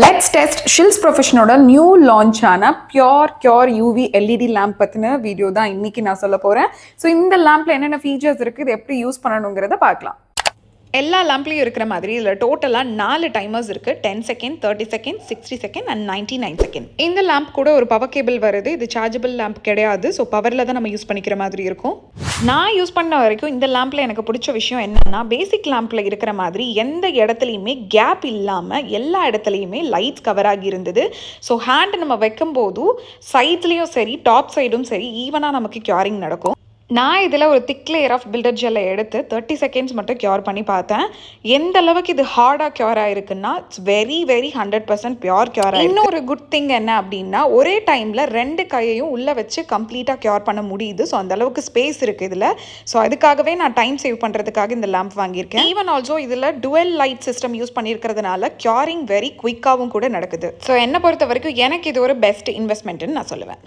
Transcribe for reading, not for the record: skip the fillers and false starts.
Let's test Shills Professional new launch ஆன Pure UV LED lamp பத்தின video தான் இன்னைக்கு நான் சொல்ல போறேன். ஸோ இந்த லேம்ப்ல என்னென்ன ஃபீச்சர்ஸ் இருக்கு, இது எப்படி யூஸ் பண்ணணுங்கிறத பார்க்கலாம். எல்லா லேம்ப்லையும் இருக்கிற மாதிரி இதில் டோட்டலாக 4 டைமர்ஸ் இருக்குது. 10 second, 30 second, 60 second and 99 second. இந்த லேம்ப் கூட ஒரு பவர் கேபிள் வருது. இது சார்ஜபிள் லேம்ப் கிடையாது. ஸோ பவரில் தான் நம்ம யூஸ் பண்ணிக்கிற மாதிரி இருக்கும். நான் யூஸ் பண்ண வரைக்கும் இந்த லேம்பில் எனக்கு பிடிச்ச விஷயம் என்னன்னா, பேசிக் லேம்பில் இருக்கிற மாதிரி எந்த இடத்துலையுமே கேப் இல்லாமல் எல்லா இடத்துலையுமே லைட்ஸ் கவர் ஆகி இருந்தது. ஸோ ஹேண்ட் நம்ம வைக்கும்போதும் சைட்லேயும் சரி டாப் சைடும் சரி ஈவனாக நமக்கு கியூரிங் நடக்கும். நான் இதில் ஒரு திக் லேயர் ஆஃப் பில்டர் ஜெல்லை எடுத்து 30 செகண்ட்ஸ் மட்டும் கியூர் பண்ணி பார்த்தேன். எந்த அளவுக்கு இது ஹார்டாக கியூர் ஆகிருக்குன்னா இட்ஸ் வெரி 100% பியூர் கியூர் ஆகிருக்கு. இன்னொரு குட் திங் என்ன அப்படின்னா, ஒரே டைமில் 2 கையையும் உள்ளே வச்சு கம்ப்ளீட்டாக கியூர் பண்ண முடியுது. ஸோ அந்த அளவுக்கு ஸ்பேஸ் இருக்குது இதில். ஸோ அதுக்காகவே நான் டைம் சேவ் பண்ணுறதுக்காக இந்த லேம்ப் வாங்கியிருக்கேன். ஈவன் ஆல்சோ இதில் டுவெல் லைட் சிஸ்டம் யூஸ் பண்ணியிருக்கிறதுனால கியூரிங் வெரி குயிக்காகவும் கூட நடக்குது. ஸோ என்னை பொறுத்த வரைக்கும் எனக்கு இது ஒரு பெஸ்ட் இன்வெஸ்ட்மெண்ட்டுன்னு நான் சொல்லுவேன்.